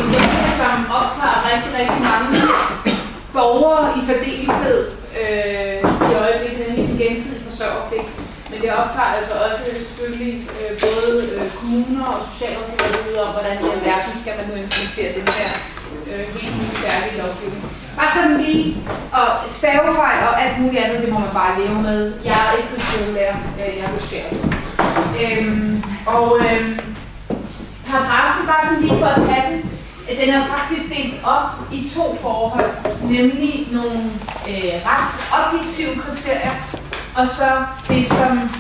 en emne, som optager rigtig, rigtig mange borgere i særdeleshed i øjeblikket, nemlig den gensidige forsørgerpligt. Men det optager altså også selvfølgelig både kommuner og socialrådgivere om, hvordan i alverden skal man nu implementere den her helt nye færdige lovgivning. Bare sådan lige, og stavefejl og alt muligt andet, det må man bare leve med. Jeg er ikke skolelærer, jeg er socialrådgiver. Paragrafen, bare sådan lige for at tage den, den er faktisk delt op i to forhold, nemlig nogle ret objektive kriterier, og så det, som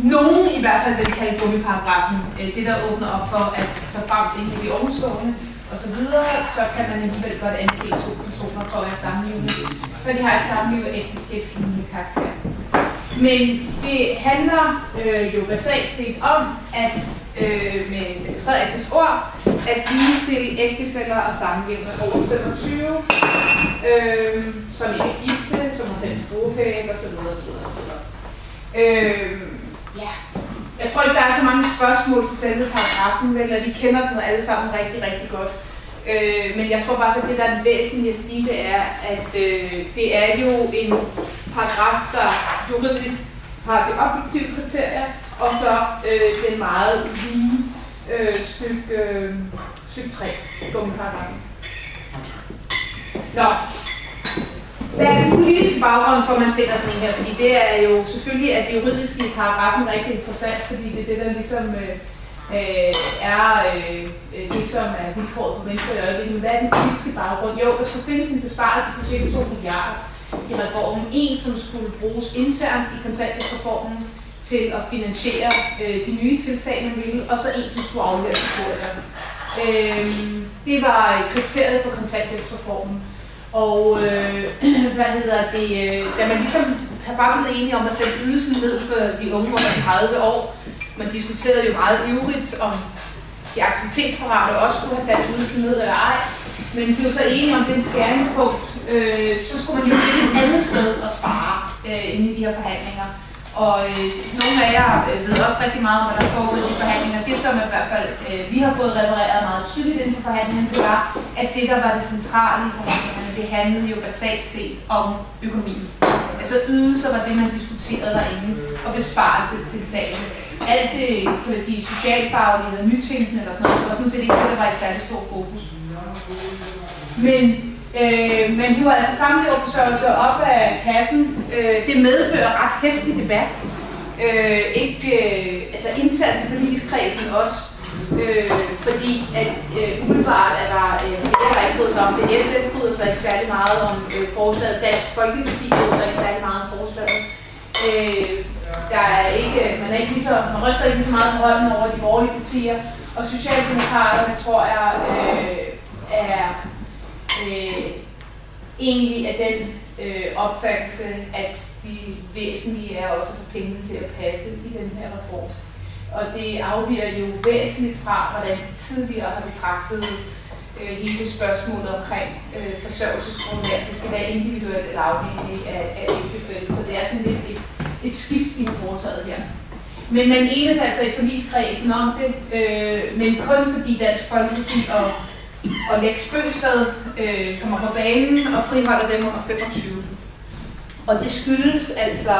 nogen i hvert fald vil kalde gummiparagrafen, det der åbner op for, at så frem inden de ovenstående og så videre, så kan man alligevel godt anse to personer for at være sammenlevende, for de har et sammenliv af ægteskabslignende karakter. Men det handler jo basalt set om, at med Frederiksens ord, at ligestille ægtefæller og samlevende over 25, som ikke er gifte, som har fælles bopæl osv. Ja. Jeg tror ikke, der er så mange spørgsmål til selve paragrafen, vel, og vi kender den alle sammen rigtig, rigtig godt. Men jeg tror bare, at det, der er væsentligt at sige, det er, at det er jo en paragraf, der juridisk har de objektive kriterier, og så den meget lige stykke 3, gummiparagrafen. Nå. Hvad er den politiske baggrund for, at man finder sådan en her? Fordi det er jo selvfølgelig, at det juridiske i paragrafen er rigtig interessant, fordi det er det, der ligesom er det, som er vilkåret for mennesker i øjeblikket. Hvad er den politiske baggrund? Jo, der skulle findes en besparelse på cirka 2 milliarder i reformen. En, som skulle bruges internt i kontanthjælpsreformen til at finansiere de nye tiltag, man ville, og så en, som skulle aflevere til borgerne. Det var kriteriet for kontanthjælpsreformen. Og da man ligesom bare blevet enige om at sætte ydelsen ned for de unge under 30 år, man diskuterede jo meget ivrigt om de aktivitetsparate også skulle have sat ydelsen ned eller ej, men vi blev så enige om den skæringspunkt, så skulle man jo finde et andet sted at spare inde i de her forhandlinger. Og nogle af jer ved også rigtig meget om, hvad der foregår i de forhandlinger. Det, som i hvert fald vi har fået refereret meget tydeligt inden for forhandlingerne, det var, at det, der var det centrale i forhandlingerne, det handlede jo basalt set om økonomi. Altså ydelser var det, man diskuterede derinde, og besparelsestiltagene. Alt det, kan man sige, socialfaglige eller nytænkende eller sådan noget, det var sådan set ikke det, der var et særligt stort fokus. Men man hiver altså samleverforsørgelse op af kassen. Det medfører ret heftig debat. Altså internt i forligskredsen også. Fordi at umiddelbart er der ikke bryder sig om det. SF bryder sig ikke særlig meget om forslaget. Dansk Folkeparti bryder sig ikke særlig meget om forslaget. Man ryster ikke så meget på hånden over de borgerlige partier. Og Socialdemokraterne, tror jeg, er egentlig af den opfattelse, at de væsentlige er også for pengene til at passe i den her reform. Og det afviger jo væsentligt fra, hvordan de tidligere har betragtet hele spørgsmålet omkring forsørgelsesgrundlag. Det skal være individuelt eller afhængigt af ægtefælle. Så det er sådan lidt et skift i foretaget her. Men man enes altså i forligskredsen om det, men kun fordi Dansk Folkeparti og Lex Bøsted kommer på banen og friholder dem under 25. Og det skyldes altså,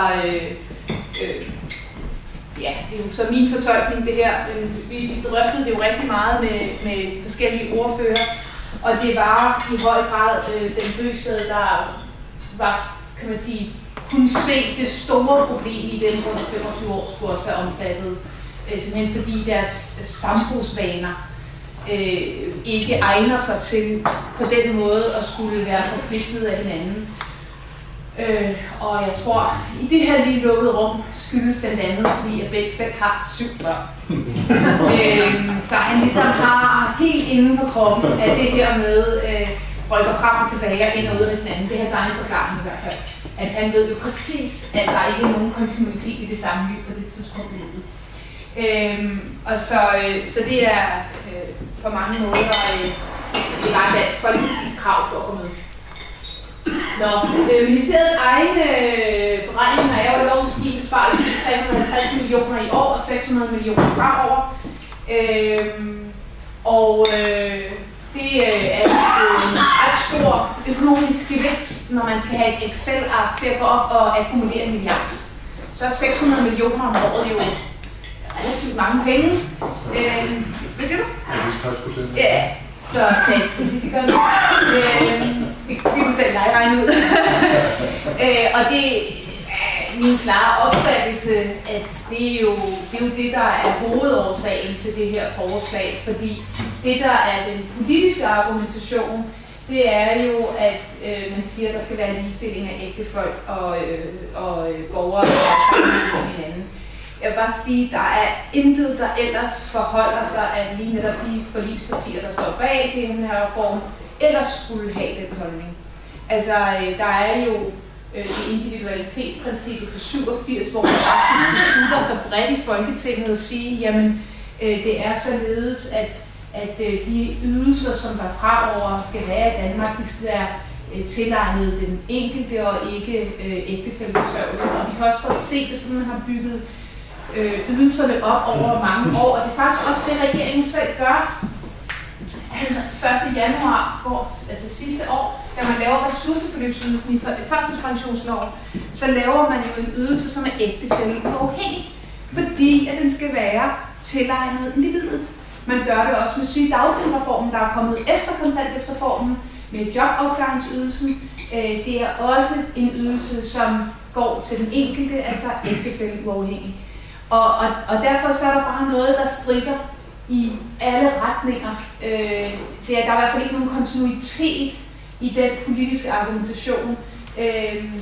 ja, det er jo så min fortolkning det her, vi drøftede det jo rigtig meget med de forskellige ordfører, og det var i høj grad den Bøsted, der var, kan man sige, kunne se det store problem i dem under 25 år skulle også være omfattet, simpelthen fordi deres sambrugsvaner ikke egner sig til på den måde at skulle være forpligtet af hinanden. Og jeg tror, i det her lige lukkede rum skyldes blandt andet, fordi at Bette selv har 7 børn. Så han ligesom har helt inden på kroppen, at det her med rykker frem og tilbage og ind og ud af sin anden. Det er hans egen forklaring i hvert fald. At han ved jo præcis, at der ikke er nogen kontinuitet i det samme liv på det tidspunkt i livet. Og så det er på mange måder det var Dansk Folkepartis krav for at gå med. Ministeriets egne beregninger er jo, at loven skal give en besparelse på 350 millioner i år og 600 millioner fremover. Det er en ret stor økonomisk gevinst, når man skal have et Excel-ark til at gå op og akkumulere en milliard. Så er 600 millioner om året jo relativt mange penge. Hvad siger du? 60%. Ja, så statistikerne. Det kunne selv jeg regne ud. Og det er min klare opfattelse, at det er jo det, der er hovedårsagen til det her forslag. Fordi det, der er den politiske argumentation, det er jo, at man siger, at der skal være ligestilling af ægtefolk og borgere, der er sammen med hinanden. Jeg vil bare sige, at der er intet, der ellers forholder sig, at lige netop de forligspartier, der står bag den her reform, ellers skulle have den holdning. Altså, der er jo det individualitetsprincippet for 87, hvor man faktisk beslutter sig bredt i Folketinget at sige, jamen, det er således, at de ydelser, som der fremover skal være i Danmark, de skal være tilegnet den enkelte og ikke ægtefælleforsørgelse. Og vi kan også godt se det, sådan man har bygget ydelserne op over mange år, og det er faktisk også det, regeringen selv gør. 1. januar, altså sidste år, da man laver ressourceforløbsydelsen i førtidspensionsloven, så laver man jo en ydelse, som er ægtefælleafhængig, fordi at den skal være tilegnet individet. Man gør det også med sygedagpengereformen, der er kommet efter kontanthjælpsreformen, med jobafklaringsydelsen. Det er også en ydelse, som går til den enkelte, altså ægtefælleafhængig. Og derfor så er der bare noget, der strikker i alle retninger. Der er i hvert fald ikke nogen kontinuitet i den politiske argumentation.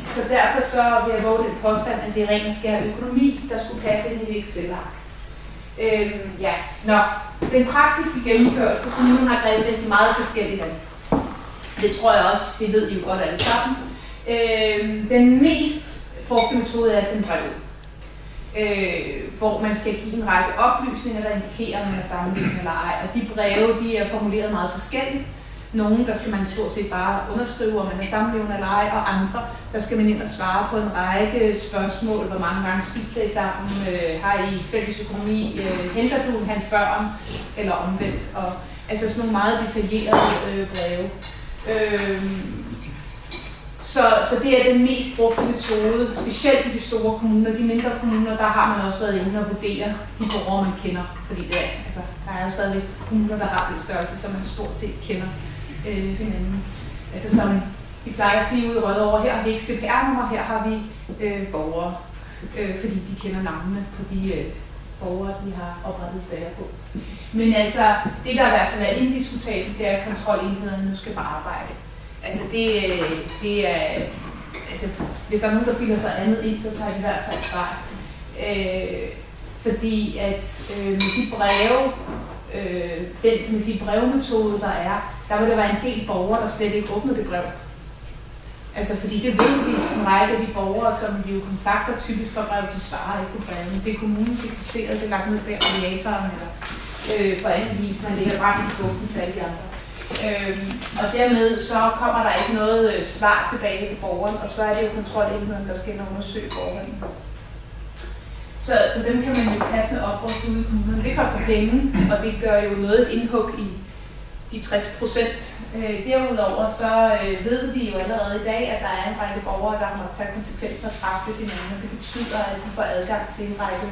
Så derfor så vil jeg våge den påstand, at det er ren og skær økonomi, der skulle passe ind i et Excel-ark. Den praktiske gennemførelse, kommunen har grebet rigtig meget forskelligt af. Det tror jeg også, det ved I jo godt alle sammen. Den mest brugte metode er at sende brev, hvor man skal give en række oplysninger, der indikerer, om man er sammenlignet eller ej. Og de breve, de er formuleret meget forskelligt. Nogle, der skal man stort set bare underskrive, om man er sammenlevende eller ej, og andre, der skal man ind og svare på en række spørgsmål. Hvor mange gange spiser I sammen? Har I fælles økonomi? Henter du hans børn? Eller omvendt? Og, altså sådan nogle meget detaljerede breve. Så det er den mest brugte metode, specielt i de store kommuner. De mindre kommuner, der har man også været inde og vurdere de borgere, man kender. Fordi der er jo stadig kommuner, der har den størrelse, som man stort set kender hinanden. Altså som vi plejer at sige ude i Rødovre, her har vi ikke CPR-nummer, her har vi borgere, fordi de kender navnene på de borgere, de har oprettet sager på. Men altså, det der i hvert fald er indiskutabelt, det er, at kontrolenhederne nu skal på arbejde. Altså det er, altså hvis der er nogen, der bilder sig andet ind, så tager de i hvert fald fejl. Fordi at med de breve, den brevmetode, der vil der være en del borgere, der slet ikke åbner det brev. Altså fordi det ved vi, en række af de borgere, som vi jo kontakter typisk for brev, de svarer ikke på brevene. Det er kommunen, det er placeret, det er lagt ned der mediatoren eller på anden vis, man lægger bare i bukken til alle de andre. Og dermed så kommer der ikke noget svar tilbage til borgeren, og så er det jo kontrolenheden, der skal undersøge forholdene. Så dem kan man jo passende opruste ude i kommunerne. Det koster penge, og det gør jo noget et indhug i de 60%. Derudover så ved vi jo allerede i dag, at der er en række borgere, der har måttet tage konsekvenser og træffe hinanden. Det betyder, at de får adgang til en række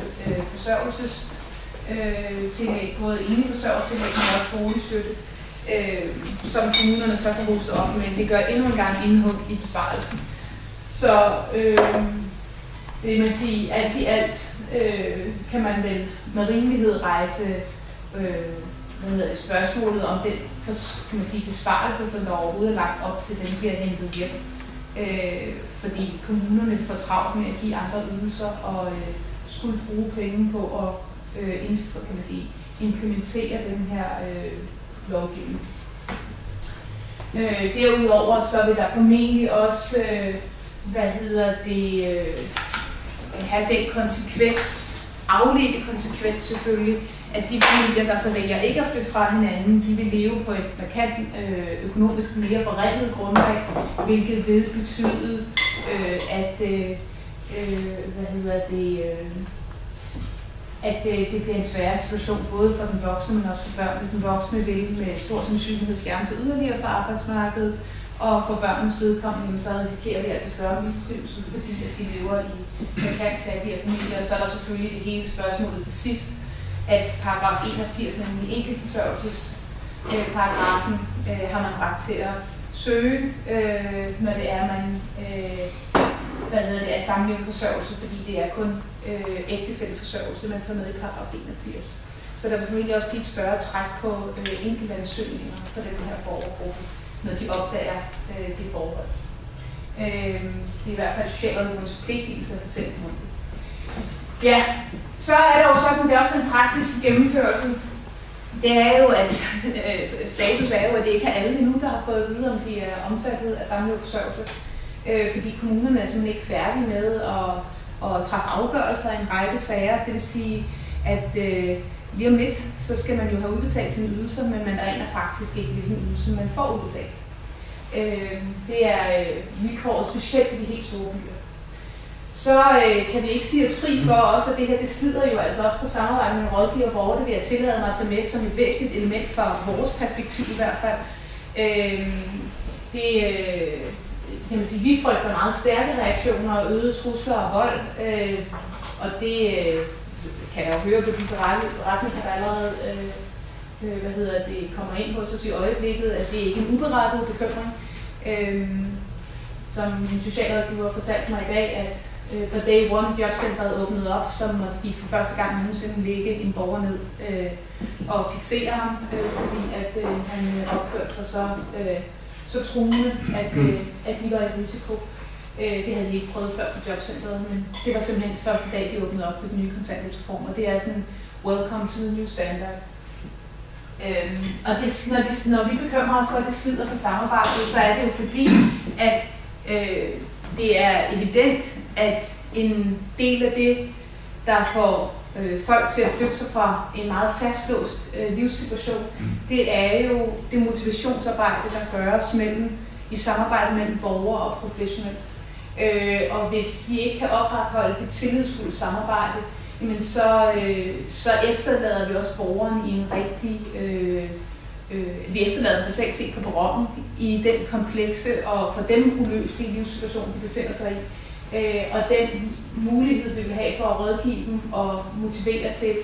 forsørgelsestillæg, både eneforsørgertillæg, men også boligstøtte, som kommunerne så kan ruste op, men det gør endnu en gang indhug i besparelsen. Så det man sige, alt i alt kan man vel med rimelighed rejse spørgsmålet om den kan man sige, besparelse, som der overhovedet er lagt op til, den bliver hentet hjem. Fordi kommunerne får travlt med at give andre ydelser og skulle bruge penge på at kan man sige, implementere den her lovgivning. Derudover så vil der formentlig også have den konsekvens, afledte konsekvens selvfølgelig, at de familier, der så vælger ikke at flytte fra hinanden, de vil leve på et markant økonomisk mere forringet grundlag, hvilket vil betyde, at det bliver en sværere situation, både for den voksne, men også for børnene. Den voksne vil med stor sandsynlighed fjerne sig yderligere fra arbejdsmarkedet, og for børnenes vedkommende, så risikerer vi altså større mistrivsel, fordi at de lever i markant fattige familier. Og så er der selvfølgelig det hele spørgsmålet til sidst, at paragraf 81, nemlig enkeltforsørgelsesparagrafen, har man ret til at søge, når det er, man er sammenlevende forsørgelse, fordi det er kun ægtefælleforsørgelse, man tager med i paragraf 81. Så der vil formentlig også blive et større træk på enkeltansøgninger for den her borgergruppe, når de opdager det forhold. Det er i hvert fald socialrådgiverens forpligtelse at fortælle dem om det. Ja, så er det jo sådan, det er også en praktisk gennemførelse. Det er jo, at status er jo, at det ikke er alle endnu, der har fået at vide, om de er omfattet af sammenlevende forsørgelse. Fordi kommunerne er simpelthen ikke færdige med at træffe afgørelser i en række sager. Det vil sige, at lige om lidt, så skal man jo have udbetalt sine ydelser, men man aner faktisk ikke, hvilken ydelse man får udbetalt. Det er vilkåret specielt i de helt store byer. Så kan vi ikke sige os fri for også, at det her det slider jo altså også på samarbejde med rådgiver og borgere. Det vil jeg tillade mig at tage med som et væsentligt element fra vores perspektiv i hvert fald. Kan man sige, vi frygter meget stærke reaktioner og øgede trusler og vold, og det kan jeg jo høre på de beretninger, der allerede kommer ind hos os i øjeblikket, at det ikke er en uberettiget bekymring. Som min socialrådgiver fortalte mig i dag, at på day one jobcentret åbnede op, så måtte de for første gang nogensinde lægge en borger ned og fiksere ham, fordi at han opførte sig så truende, at de var i risiko. Det havde de ikke prøvet før på jobcentret, men det var simpelthen første dag, de åbnede op på den nye kontanthjælpsreform, og det er sådan, welcome to the new standard. Og når vi bekymrer os for, at det slider på samarbejdet, så er det jo fordi, at det er evident, at en del af det, der får folk til at flytte sig fra en meget fastlåst livssituation, det er jo det motivationsarbejde, der gøres i samarbejde mellem borgere og professionelle. Og hvis vi ikke kan opretholde det tillidsfulde samarbejde, jamen så efterlader vi også borgeren i en rigtig... vi efterlader basalt set på perronen i den komplekse og for dem uløselige livssituation, de befinder sig i. Og den mulighed, vi vil have for at rådgive dem og motivere til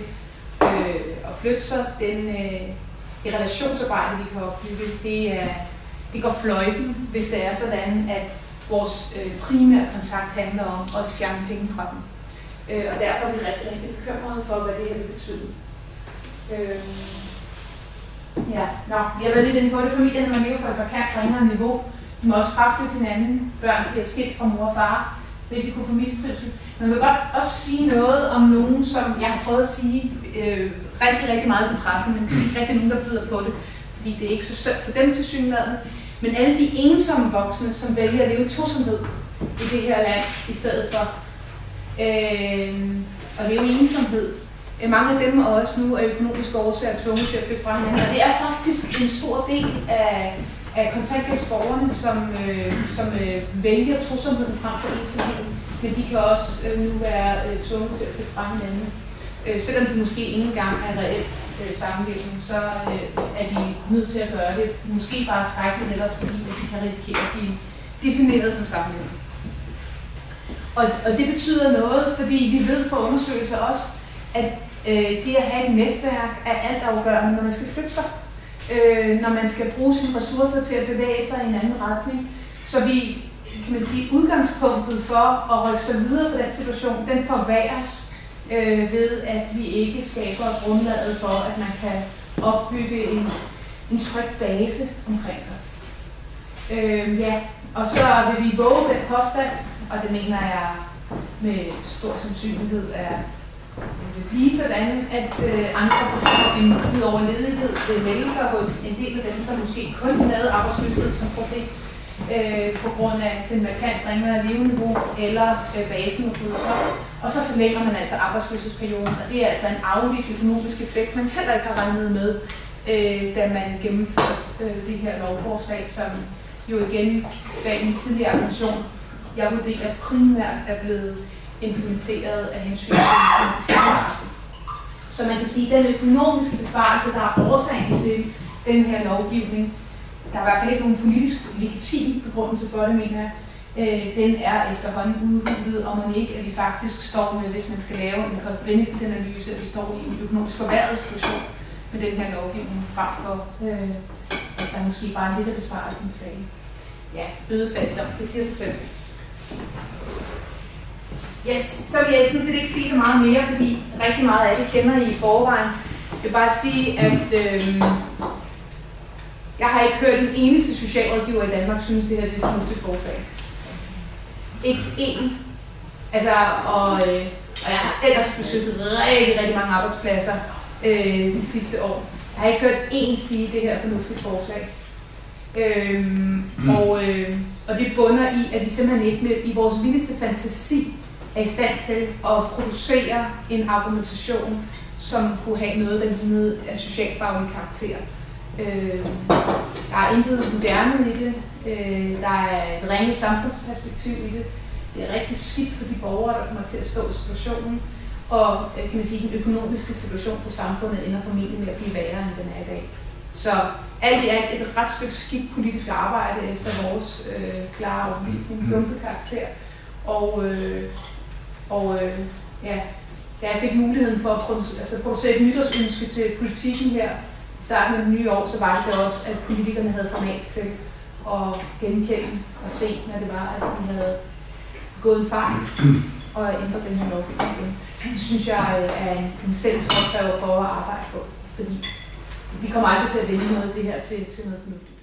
at flytte sig, det relationsarbejde, vi kan opbygge, det går fløjten, hvis det er sådan, at vores primære kontakt handler om at fjerne penge fra dem. Og derfor er vi rigtig, rigtig bekymrede for, hvad det her vil betyde. Vi har været lidt inde på det. Familierne man lever på et markant ringere niveau. De må også fraflytte hinanden. Børn bliver skilt fra mor og far. Risiko for mistrivsel. Man vil godt også sige noget om nogen, som jeg har prøvet at sige rigtig, rigtig meget til pressen, men det er ikke rigtig nogen, der byder på det, fordi det er ikke så sødt for dem til synligheden. Men alle de ensomme voksne, som vælger at leve i tosomhed i det her land, i stedet for at leve i ensomhed. Mange af dem er også nu af økonomiske årsager tvunget til at flytte fra hinanden. Og det er faktisk en stor del af kontanthjælpsborgerne, som vælger tosomheden frem for ensomheden. Men de kan også nu være tvunget til at flytte fra hinanden. Selvom de måske ikke engang er reelt sammenlevende, så er de nødt til at gøre det. Måske bare skrækkeligt, ellers fordi at de kan risikere at blive defineret som sammenlevende. Og det betyder noget, fordi vi ved fra undersøgelser også, at det at have et netværk er altafgørende, når man skal flytte sig. Når man skal bruge sine ressourcer til at bevæge sig i en anden retning. Så vi, kan man sige, udgangspunktet for at rykke sig videre fra den situation, den forværres ved, at vi ikke skaber grundlaget for, at man kan opbygge en tryg base omkring sig. Og så vil vi våge den påstand, og det mener jeg med stor sandsynlighed det vil blive sådan, at andre ud over ledighed vil melde sig hos en del af dem, som måske kun havde arbejdsløshed som problem på grund af den markant ringere leveniveau eller basen og bryder op. Og så forlænger man altså arbejdsløshedsperioden, og det er altså en afledt økonomisk effekt, man heller ikke har regnet med, da man gennemførte det her lovforslag, som jo igen bag en tidligere argumentation, jeg vurderer primært er blevet implementeret af hensyn til Så man kan sige, at den økonomiske besparelse, der er årsagen til den her lovgivning, der er i hvert fald ikke nogen politisk legitim begrundelse for det, mener jeg, den er efterhånden udhulet, og man ikke, at vi faktisk står med, hvis man skal lave en cost-benefit-analyse, at vi står i en økonomisk forværret situation med den her lovgivning, frem for, at der måske bare er lidt af besparelsen tilbage. Ja, øget fattigdom, det siger sig selv. Yes, så vil jeg sådan set ikke sige så meget mere, fordi rigtig meget af det kender I forvejen. Jeg vil bare sige, at jeg har ikke hørt den eneste socialrådgiver i Danmark synes, det her er et fornuftigt forslag. Ikke én. Altså, og jeg har ellers besøgt rigtig mange arbejdspladser de sidste år. Jeg har ikke hørt én sige, det her er et fornuftigt forslag. Og det bunder i, at vi simpelthen ikke med, i vores vildeste fantasi er i stand til at producere en argumentation, som kunne have noget, der lignede af socialfaglig karakter. Der er intet moderne i det. Der er et ringe samfundsperspektiv i det. Det er rigtig skidt for de borgere, der kommer til at stå i situationen. Og kan man sige, den økonomiske situation for samfundet ender formentlig med at blive værre, end den er i dag. Så alt i alt et ret stykke skidt politisk arbejde efter vores klare overbevisning, dumpet karakter. Ja, da jeg fik muligheden for at producere et nytårsønske til politikken her i starten af det nye år, så var det da også, at politikerne havde format til at genkende og se, når det var, at de havde gået en fejl og ændret den her lovgivning. Det synes jeg er en fælles opgave at prøve at arbejde på, fordi vi kommer aldrig til at vende noget af det her til noget fornuftigt.